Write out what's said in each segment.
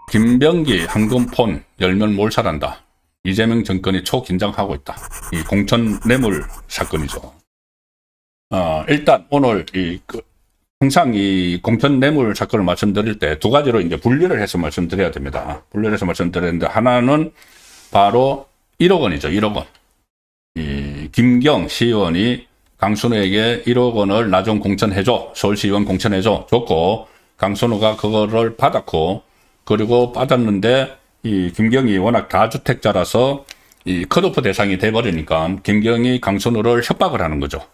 김병기 황금폰 열면 몰살한다. 이재명 정권이 초긴장하고 있다. 이 공천 뇌물 사건이죠. 일단 오늘 항상 이 공천 뇌물 사건을 말씀드릴 때 두 가지로 이제 분리를 해서 말씀드려야 됩니다. 분리해서 말씀드리는데, 하나는 바로 1억 원이죠. 1억 원. 이 김경 시의원이 강순우에게 1억 원을 나중 공천해줘, 서울시의원 공천해줘 줬고, 강순우가 그거를 받았고, 그리고 받았는데 이 김경이 워낙 다주택자라서 이 컷오프 대상이 돼버리니까 김경이 강순우를 협박을 하는 거죠.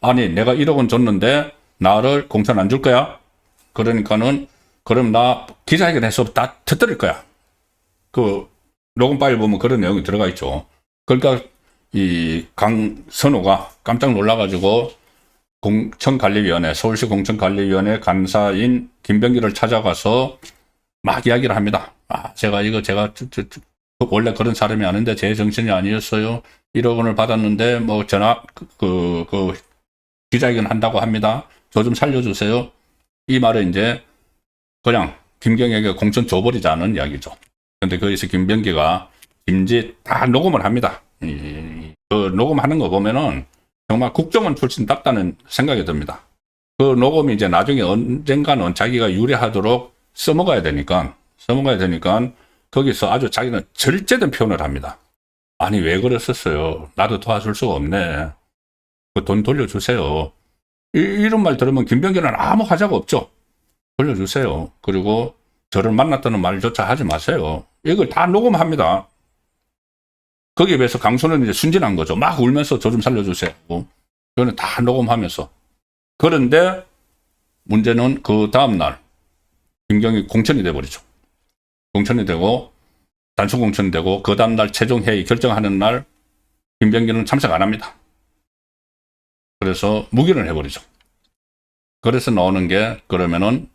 아니, 내가 1억 원 줬는데 나를 공천 안 줄 거야? 그러니까는 그럼 나 기자회견해서 다 터뜨릴 거야. 그 녹음 파일 보면 그런 내용이 들어가 있죠. 그러니까 이 강선우가 깜짝 놀라가지고 공천관리위원회, 서울시 공천관리위원회 간사인 김병기를 찾아가서 막 이야기를 합니다. 제가 원래 그런 사람이 아닌데 제 정신이 아니었어요. 1억 원을 받았는데 뭐 전화 기자회견 한다고 합니다. 저 좀 살려주세요. 이 말은 이제 그냥 김경에게 공천 줘버리자는 이야기죠. 근데 거기서 김병기가 김지 다 녹음을 합니다. 그 녹음하는 거 보면은 정말 국정원 출신답다는 생각이 듭니다. 그 녹음이 이제 나중에 언젠가는 자기가 유리하도록 써먹어야 되니까 거기서 아주 자기는 절제된 표현을 합니다. 아니, 왜 그랬었어요? 나도 도와줄 수가 없네. 그 돈 돌려주세요. 이런 말 들으면 김병기는 아무 하자가 없죠. 돌려주세요. 그리고 저를 만났다는 말조차 하지 마세요. 이걸 다 녹음합니다. 거기에 비해서 강순우는 이제 순진한 거죠. 막 울면서 저 좀 살려주세요. 그거는 다 녹음하면서. 그런데 문제는 그 다음날 김경이 공천이 돼버리죠. 공천이 되고 단순 공천이 되고 그 다음날 최종회의 결정하는 날 김병기는 참석 안 합니다. 그래서 무기를 해버리죠. 그래서 나오는 게 그러면은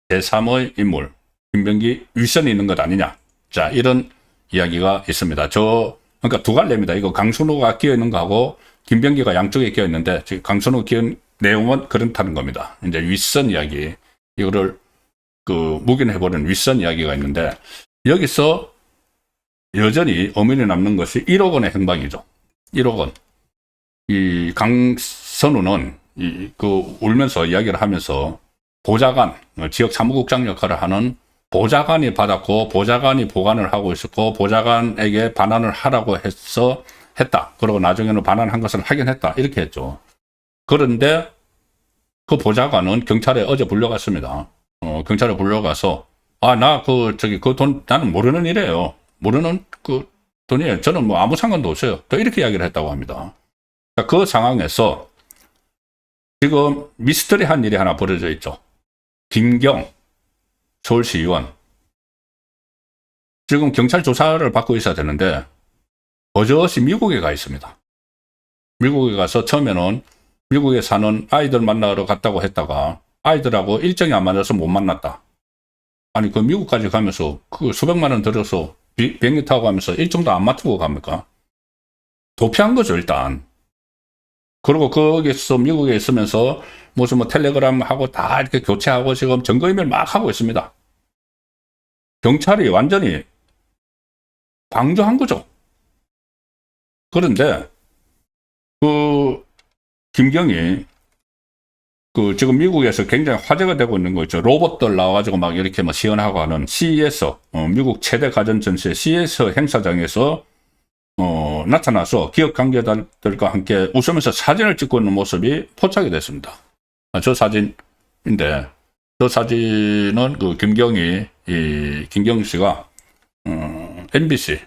제3의 인물 김병기 윗선이 있는 것 아니냐. 자, 이런 이야기가 있습니다. 그러니까 두 갈래입니다. 이거 강순우가 끼어 있는 거하고 김병기가 양쪽에 끼어 있는데 지금 강순우 끼은 내용은 그렇다는 겁니다. 이제 윗선 이야기, 이거를 묵인해버린 윗선 이야기가 있는데, 여기서 여전히 의문이 남는 것이 1억 원의 행방이죠. 1억 원. 이 강선우는 울면서 이야기를 하면서 보좌관, 지역 사무국장 역할을 하는 보좌관이 받았고, 보좌관이 보관을 하고 있었고, 보좌관에게 반환을 하라고 했다. 그리고 나중에는 반환한 것을 확인했다. 이렇게 했죠. 그런데 그 보좌관은 경찰에 어제 불려갔습니다. 경찰에 불려가서, 그 돈, 나는 모르는 일이에요. 모르는 그 돈이에요. 저는 뭐 아무 상관도 없어요. 또 이렇게 이야기를 했다고 합니다. 그 상황에서 지금 미스터리한 일이 하나 벌어져 있죠. 김경 서울시의원. 지금 경찰 조사를 받고 있어야 되는데, 버젓이 미국에 가 있습니다. 미국에 가서 처음에는 미국에 사는 아이들 만나러 갔다고 했다가, 아이들하고 일정이 안 맞아서 못 만났다. 아니, 그 미국까지 가면서 그 수백만 원 들여서 비행기 타고 가면서 일정도 안 맞추고 갑니까? 도피한 거죠, 일단. 그리고 거기서 미국에 있으면서 무슨 뭐 텔레그램 하고 다 이렇게 교체하고 지금 증거인멸 막 하고 있습니다. 경찰이 완전히 방조한 거죠. 그런데 김경이 지금 미국에서 굉장히 화제가 되고 있는 거 있죠. 로봇들 나와가지고 막 이렇게 막 시연하고 하는 CES, 미국 최대 가전 전시회 CES 행사장에서 나타나서 기업 관계자들과 함께 웃으면서 사진을 찍고 있는 모습이 포착이 됐습니다. 저 사진인데, 저 사진은 김경 씨가, MBC,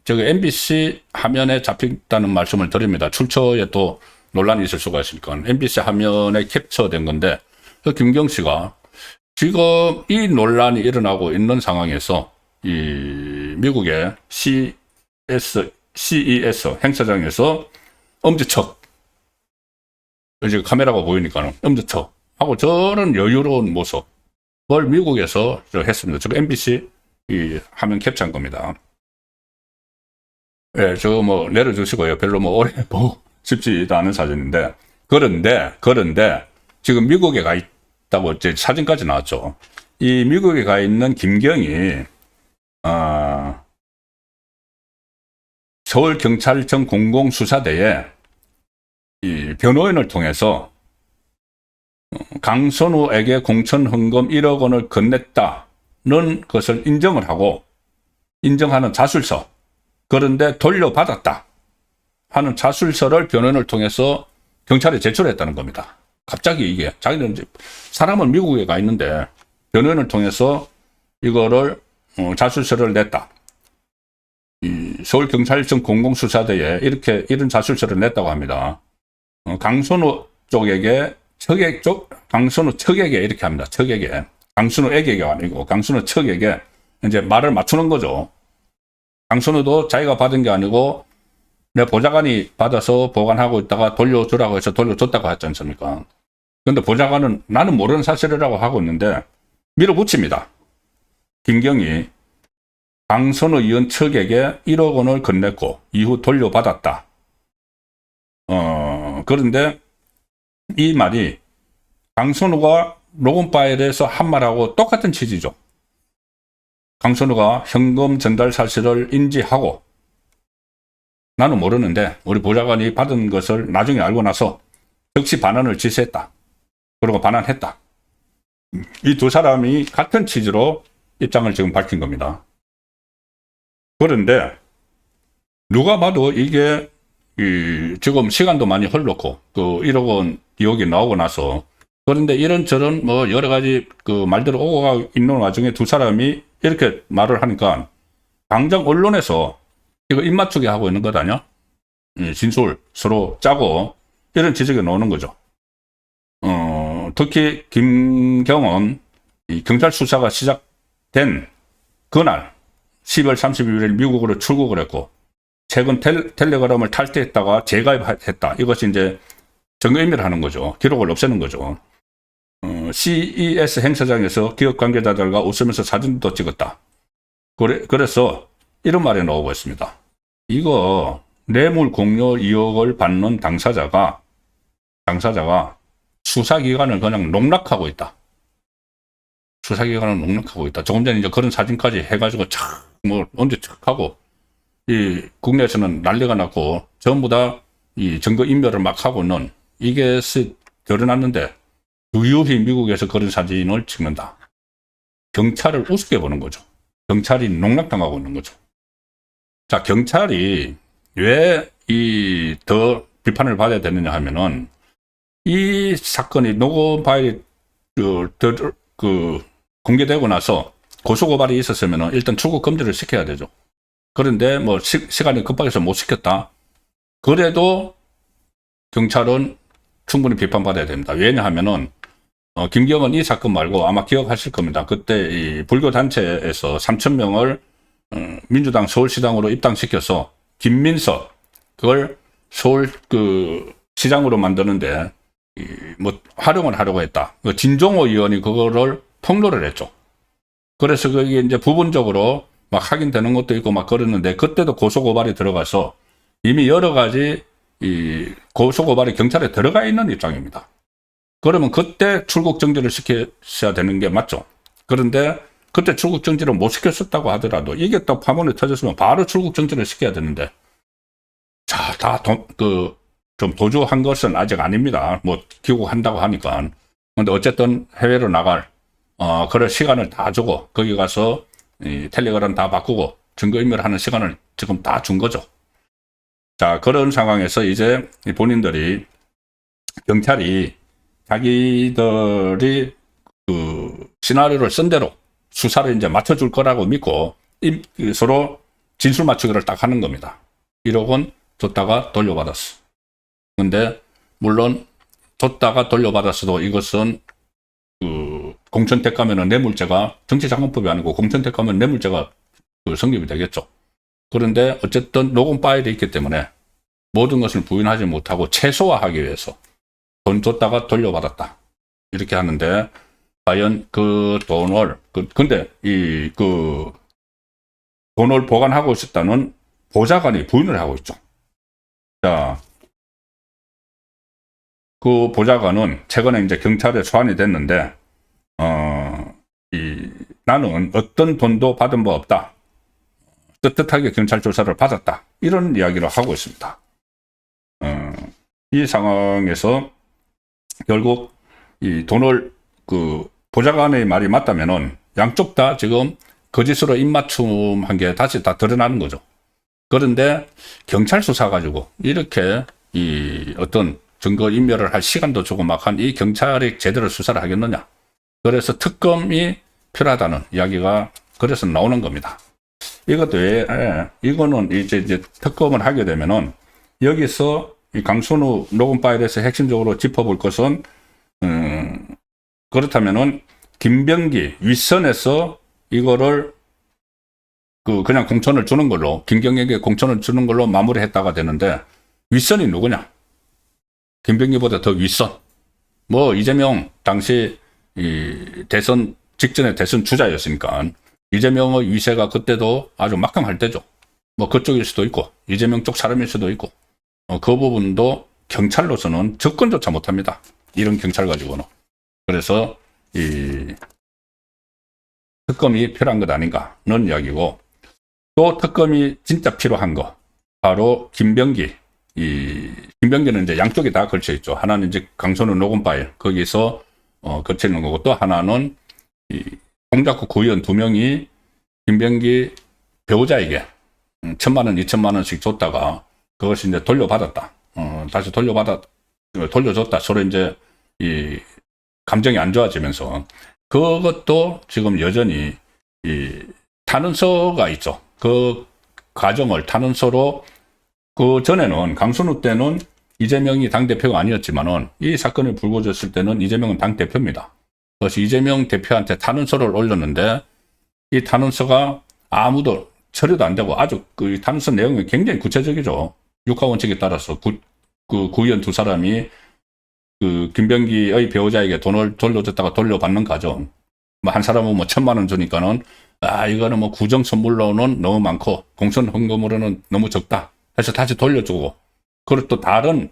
MBC 화면에 잡혔다는 말씀을 드립니다. 출처에 또 논란이 있을 수가 있으니까. MBC 화면에 캡처된 건데, 김경 씨가 지금 이 논란이 일어나고 있는 상황에서 미국의 CES 행사장에서 엄지척, 이제 카메라가 보이니까는 엄지척 하고 저런 여유로운 모습을 미국에서 했습니다. 지금 MBC 화면 캡처한 겁니다. 예, 저거 내려주시고요. 별로 오래 쉽지도 않은 사진인데, 그런데 지금 미국에 가 있다고 이제 사진까지 나왔죠. 이 미국에 가 있는 김경이 서울경찰청 공공수사대에 이 변호인을 통해서 강선우에게 공천 헌금 1억 원을 건넸다는 것을 인정하는 자술서, 그런데 돌려받았다 하는 자술서를 변호인을 통해서 경찰에 제출했다는 겁니다. 갑자기 이게 자기는 이제 사람은 미국에 가 있는데 변호인을 통해서 이거를 자술서를 냈다. 이 서울경찰청 공공수사대에 이런 자술서를 냈다고 합니다. 강선우 쪽에게 강선우 척에게 이렇게 합니다. 척에게. 강선우에게가 아니고 강선우 척에게 이제 말을 맞추는 거죠. 강선우도 자기가 받은 게 아니고 내 보좌관이 받아서 보관하고 있다가 돌려주라고 해서 돌려줬다고 했지 않습니까? 그런데 보좌관은 나는 모르는 사실이라고 하고 있는데 밀어붙입니다. 김경이 강선우 의원 측에게 1억 원을 건넸고 이후 돌려받았다. 그런데 이 말이 강선우가 로건 파일에서 한 말하고 똑같은 취지죠. 강선우가 현금 전달 사실을 인지하고 나는 모르는데 우리 보좌관이 받은 것을 나중에 알고 나서 즉시 반환을 지시했다. 그리고 반환했다. 이 두 사람이 같은 취지로 입장을 지금 밝힌 겁니다. 그런데 누가 봐도 이게 지금 시간도 많이 흘렀고 그 1억 원 2억이 나오고 나서, 그런데 이런저런 뭐 여러 가지 그 말들을 오고 가고 있는 와중에 두 사람이 이렇게 말을 하니까 당장 언론에서 이거 입맞추게 하고 있는 것 아니야? 진술 서로 짜고 이런 지적이 나오는 거죠. 특히 김경은 이 경찰 수사가 시작된 그날 12월 31일 미국으로 출국을 했고 최근 텔레그램을 탈퇴했다가 재가입했다. 이것이 이제 증거인멸을 하는 거죠. 기록을 없애는 거죠. CES 행사장에서 기업 관계자들과 웃으면서 사진도 찍었다. 그래서 이런 말이 나오고 있습니다. 이거 뇌물 공여 2억을 받는 당사자가 수사기관을 그냥 농락하고 있다. 수사기관을 농락하고 있다. 조금 전에 이제 그런 사진까지 해가지고 언제 하고 이 국내에서는 난리가 났고 전부 다 이 증거 인멸을 막 하고 있는 이게 드러났는데 유유히 미국에서 그런 사진을 찍는다. 경찰을 우습게 보는 거죠. 경찰이 농락당하고 있는 거죠. 자, 경찰이 왜 더 비판을 받아야 되느냐 하면은 이 사건이 녹음 파일이 공개되고 나서 고소고발이 있었으면은 일단 출국 금지를 시켜야 되죠. 그런데 뭐 시간이 급박해서 못 시켰다. 그래도 경찰은 충분히 비판받아야 됩니다. 왜냐하면은 김경은 이 사건 말고 아마 기억하실 겁니다. 그때 이 불교 단체에서 3,000명을 민주당 서울시당으로 입당시켜서 김민석 그걸 서울 시장으로 만드는데 뭐 활용을 하려고 했다. 진종호 의원이 그거를 폭로를 했죠. 그래서 그게 이제 부분적으로 막 확인되는 것도 있고 막 그랬는데 그때도 고소고발이 들어가서 이미 여러 가지 이 고소고발이 경찰에 들어가 있는 입장입니다. 그러면 그때 출국 정지를 시켜야 되는 게 맞죠. 그런데 그때 출국 정지를 못 시켰었다고 하더라도 이게 딱 파문이 터졌으면 바로 출국 정지를 시켜야 되는데, 자, 좀 도주한 것은 아직 아닙니다. 뭐 귀국한다고 하니까. 근데 어쨌든 해외로 나갈 그럴 시간을 다 주고 거기 가서 이 텔레그램 다 바꾸고 증거인멸하는 시간을 지금 다 준 거죠. 자, 그런 상황에서 이제 본인들이 경찰이 자기들이 시나리오를 쓴 대로 수사를 이제 맞춰줄 거라고 믿고 서로 진술 맞추기를 딱 하는 겁니다. 1억 원 줬다가 돌려받았어. 근데 물론 줬다가 돌려받았어도 이것은 공천택하면 뇌물죄가, 정치자금법이 아니고 공천택하면 뇌물죄가 성립이 되겠죠. 그런데 어쨌든 녹음 파일이 있기 때문에 모든 것을 부인하지 못하고 최소화하기 위해서 돈 줬다가 돌려받았다. 이렇게 하는데 과연 그 돈을 근데 돈을 보관하고 있었다는 보좌관이 부인을 하고 있죠. 자, 그 보좌관은 최근에 이제 경찰에 소환이 됐는데, 나는 어떤 돈도 받은 바 없다. 떳떳하게 경찰 조사를 받았다. 이런 이야기를 하고 있습니다. 이 상황에서 결국 이 돈을 그 보좌관의 말이 맞다면은 양쪽 다 지금 거짓으로 입맞춤한 게 다시 다 드러나는 거죠. 그런데 경찰 수사 가지고 이렇게 이 어떤 증거 인멸을 할 시간도 주고 막 한 이 경찰이 제대로 수사를 하겠느냐. 그래서 특검이 필요하다는 이야기가 그래서 나오는 겁니다. 이것도 왜, 이거는 이제 특검을 하게 되면은 여기서 이 강순우 녹음 파일에서 핵심적으로 짚어볼 것은, 그렇다면은 김병기 윗선에서 이거를 그냥 공천을 주는 걸로, 김경에게 공천을 주는 걸로 마무리했다가 되는데, 윗선이 누구냐? 김병기보다 더 윗선. 뭐, 이재명 당시 이 대선 직전에 대선 주자였으니까, 이재명의 위세가 그때도 아주 막강할 때죠. 뭐, 그쪽일 수도 있고, 이재명 쪽 사람일 수도 있고, 그 부분도 경찰로서는 접근조차 못합니다. 이런 경찰 가지고는. 그래서, 이 특검이 필요한 것 아닌가는 이야기고, 또 특검이 진짜 필요한 거, 바로 김병기. 김병기는 이제 양쪽에 다 걸쳐 있죠. 하나는 이제 강선우 녹음 파일, 거기서, 걸쳐 있는 거고, 또 하나는 동작구 구의원 2명이 김병기 배우자에게 1,000만 원, 2,000만 원씩 줬다가, 그것이 이제 돌려받았다. 다시 돌려줬다. 서로 이제 감정이 안 좋아지면서, 그것도 지금 여전히 탄원서가 있죠. 그 과정을 탄원서로, 그 전에는 강순우 때는 이재명이 당대표가 아니었지만은 이 사건이 불거졌을 때는 이재명은 당대표입니다. 그래서 이재명 대표한테 탄원서를 올렸는데 이 탄원서가 아무도 처리도 안 되고 아주 그 탄원서 내용이 굉장히 구체적이죠. 육하원칙에 따라서 그 구의원 2사람이 그 김병기의 배우자에게 돈을 돌려줬다가 돌려받는 과정. 뭐 한 사람은 뭐 1,000만 원 주니까는 이거는 뭐 구정 선물로는 너무 많고 공천 헌금으로는 너무 적다 해서 다시 돌려주고, 그리고 또 다른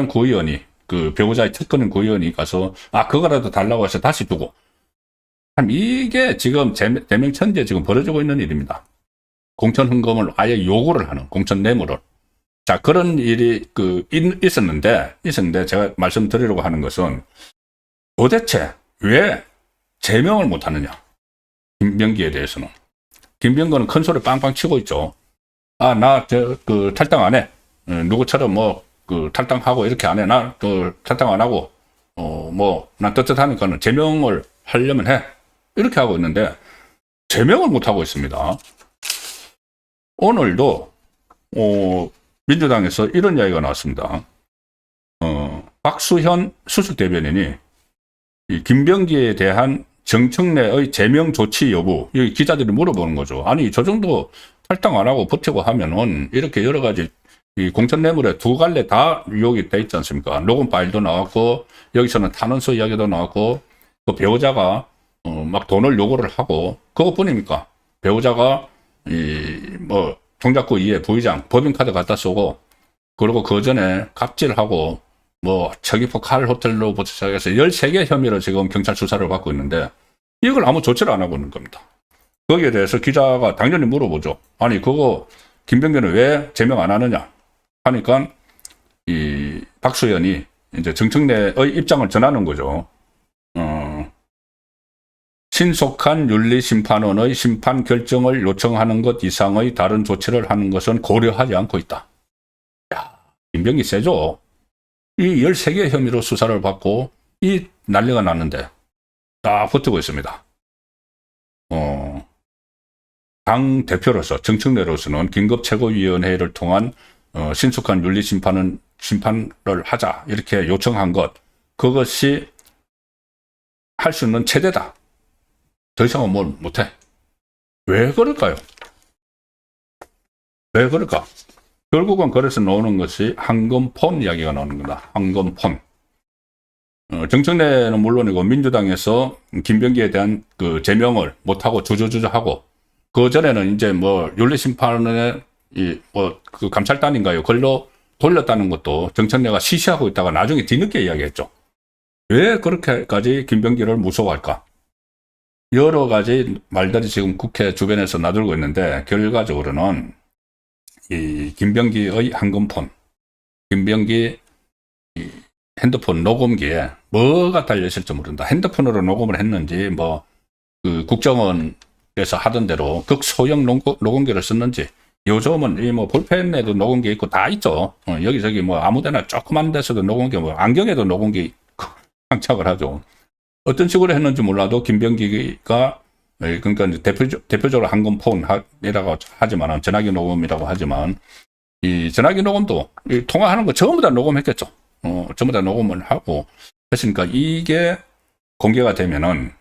구의원이 그 배우자의 특권인 구의원이 가서 그거라도 달라고 해서 다시 주고, 참 이게 지금 대명천지에 지금 벌어지고 있는 일입니다. 공천 헌금을 아예 요구를 하는, 공천 뇌물을. 자, 그런 일이 있었는데 제가 말씀드리려고 하는 것은 도대체 왜 제명을 못 하느냐. 김병기에 대해서는. 김병기는 큰 소리 빵빵 치고 있죠. 나 탈당 안 해. 누구처럼 탈당하고 이렇게 안 해. 나 탈당 안 하고, 난 떳떳하니까는 제명을 하려면 해. 이렇게 하고 있는데, 제명을 못 하고 있습니다. 오늘도, 민주당에서 이런 이야기가 나왔습니다. 박수현 수석대변인이 이 김병기에 대한 정청래의 제명 조치 여부, 여기 기자들이 물어보는 거죠. 아니, 저 정도 탈당 안 하고 버티고 하면은 이렇게 여러 가지 이 공천 뇌물에 2갈래 다 유혹이 돼 있지 않습니까? 녹음 파일도 나왔고, 여기서는 탄원서 이야기도 나왔고, 그 배우자가 막 돈을 요구를 하고, 그것뿐입니까? 배우자가 동작구 2의 부의장 법인카드 갖다 쓰고, 그리고 그 전에 갑질하고, 서귀포 칼 호텔로부터 시작해서 13개 혐의로 지금 경찰 수사를 받고 있는데, 이걸 아무 조치를 안 하고 있는 겁니다. 거기에 대해서 기자가 당연히 물어보죠. 아니, 그거 김병기는 왜 제명 안 하느냐 하니까 이 박수현이 이제 정청래의 입장을 전하는 거죠. 신속한 윤리심판원의 심판 결정을 요청하는 것 이상의 다른 조치를 하는 것은 고려하지 않고 있다. 야, 김병기 세죠? 이 13개 혐의로 수사를 받고 이 난리가 났는데 다 버티고 있습니다. 당 대표로서, 정청래로서는 긴급 최고위원회를 통한 신속한 윤리심판을 하자 이렇게 요청한 것, 그것이 할 수 있는 최대다. 더 이상은 뭘 못해. 왜 그럴까요? 왜 그럴까? 결국은 그래서 나오는 것이 황금폰 이야기가 나오는 겁니다. 황금폰. 정청래는 물론이고 민주당에서 김병기에 대한 그 제명을 못하고 주저하고, 그 전에는 이제 윤리심판에 그 감찰단인가요? 그걸로 돌렸다는 것도 정청래가 시시하고 있다가 나중에 뒤늦게 이야기했죠. 왜 그렇게까지 김병기를 무서워할까? 여러 가지 말들이 지금 국회 주변에서 나돌고 있는데 결과적으로는 이 김병기의 한금폰, 김병기 핸드폰 녹음기에 뭐가 달려있을지 모른다. 핸드폰으로 녹음을 했는지 그 국정원에서 하던 대로 극소형 녹음기를 썼는지, 요즘은 이 볼펜에도 녹음기 있고 다 있죠. 여기저기 아무데나 조그만 데서도 녹음기, 안경에도 녹음기 장착을 하죠. 어떤 식으로 했는지 몰라도 김병기가, 그러니까 대표적으로 한금폰이라고 하지만, 전화기 녹음이라고 하지만, 이 전화기 녹음도 통화하는 거 전부 다 녹음했겠죠. 전부 다 녹음을 하고 했으니까 이게 공개가 되면은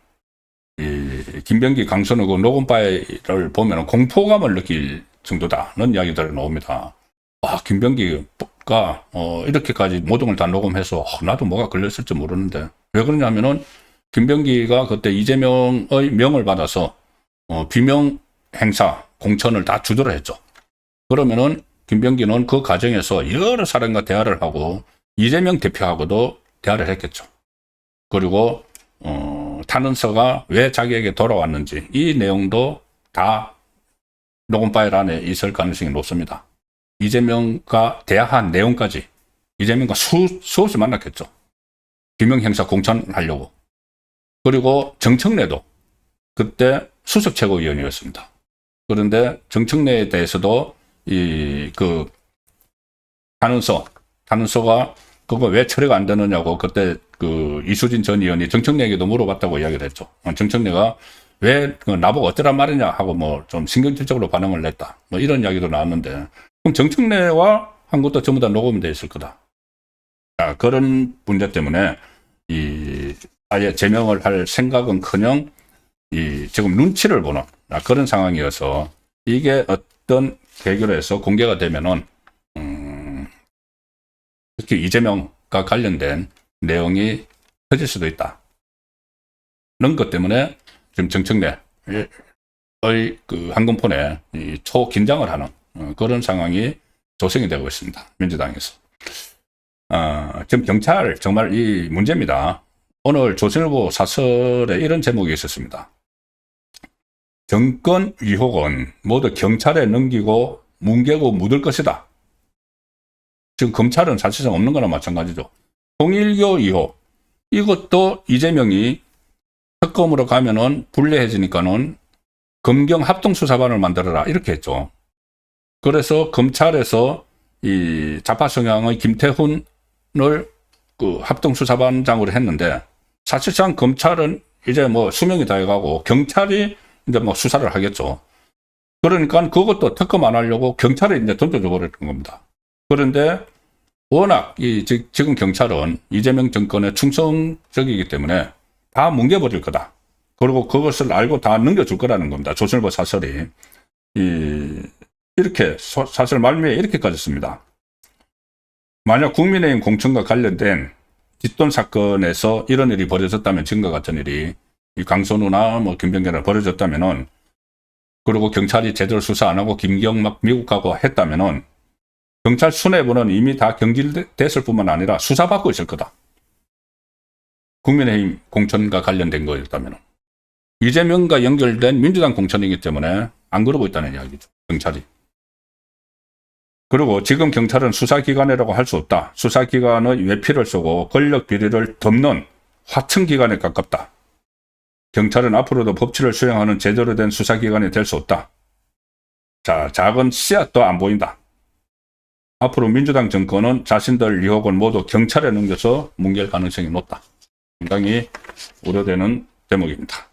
이 김병기 강선우 그 녹음 파일을 보면은 공포감을 느낄 정도다는 이야기들이 나옵니다. 와, 김병기가 이렇게까지 모든 걸 다 녹음해서 나도 뭐가 걸렸을지 모르는데, 왜 그러냐면은 김병기가 그때 이재명의 명을 받아서 비명 행사 공천을 다 주도를 했죠. 그러면은 김병기는 그 과정에서 여러 사람과 대화를 하고 이재명 대표하고도 대화를 했겠죠. 그리고 탄원서가 왜 자기에게 돌아왔는지 이 내용도 다 녹음 파일 안에 있을 가능성이 높습니다. 이재명과 대화한 내용까지 이재명과 수없이 만났겠죠. 비명 행사 공천하려고. 그리고 정청래도 그때 수석 최고위원이었습니다. 그런데 정청래에 대해서도 그 탄원서가 그거 왜 처리가 안 되느냐고 그때 그 이수진 전 의원이 정청래에게도 물어봤다고 이야기를 했죠. 정청래가 왜 나보고 어쩌란 말이냐 하고 좀 신경질적으로 반응을 냈다. 이런 이야기도 나왔는데, 그럼 정청래와 한 것도 전부 다 녹음이 돼 있을 거다. 자, 그런 문제 때문에 아예 제명을 할 생각은커녕 지금 눈치를 보는 그런 상황이어서, 이게 어떤 계기로 해서 공개가 되면은 특히 이재명과 관련된 내용이 터질 수도 있다. 그런 것 때문에 지금 정청래의 그 한금폰에 초긴장을 하는 그런 상황이 조성이 되고 있습니다. 민주당에서. 지금 경찰 정말 이 문제입니다. 오늘 조선일보 사설에 이런 제목이 있었습니다. 정권 의혹은 모두 경찰에 넘기고 뭉개고 묻을 것이다. 지금 검찰은 사실상 없는 거나 마찬가지죠. 통일교 의혹, 이것도 이재명이 특검으로 가면은 불리해지니까는 검경 합동수사반을 만들어라 이렇게 했죠. 그래서 검찰에서 이 좌파 성향의 김태훈을 그 합동수사반장으로 했는데, 사실상 검찰은 이제 수명이 다해가고 경찰이 이제 수사를 하겠죠. 그러니까 그것도 특검 안 하려고 경찰에 이제 던져줘 버리는 겁니다. 그런데 워낙 지금 경찰은 이재명 정권에 충성적이기 때문에 다 뭉개버릴 거다. 그리고 그것을 알고 다 넘겨줄 거라는 겁니다. 조선일보 사설이. 이렇게 사설 말미에 이렇게까지 씁니다. 만약 국민의힘 공천과 관련된 뒷돈 사건에서 이런 일이 벌어졌다면, 증거 같은 일이 이 강선우나 김병기나 벌어졌다면은, 그리고 경찰이 제대로 수사 안 하고 김경 막 미국 가고 했다면은, 경찰 수뇌부는 이미 다 경질됐을 뿐만 아니라 수사받고 있을 거다. 국민의힘 공천과 관련된 거였다면. 이재명과 연결된 민주당 공천이기 때문에 안 그러고 있다는 이야기죠. 경찰이. 그리고 지금 경찰은 수사기관이라고 할 수 없다. 수사기관의 외피를 쓰고 권력 비리를 덮는 화층기관에 가깝다. 경찰은 앞으로도 법치를 수행하는 제대로 된 수사기관이 될 수 없다. 자, 작은 씨앗도 안 보인다. 앞으로 민주당 정권은 자신들 의혹은 모두 경찰에 넘겨서 뭉갤 가능성이 높다. 상당히 우려되는 대목입니다.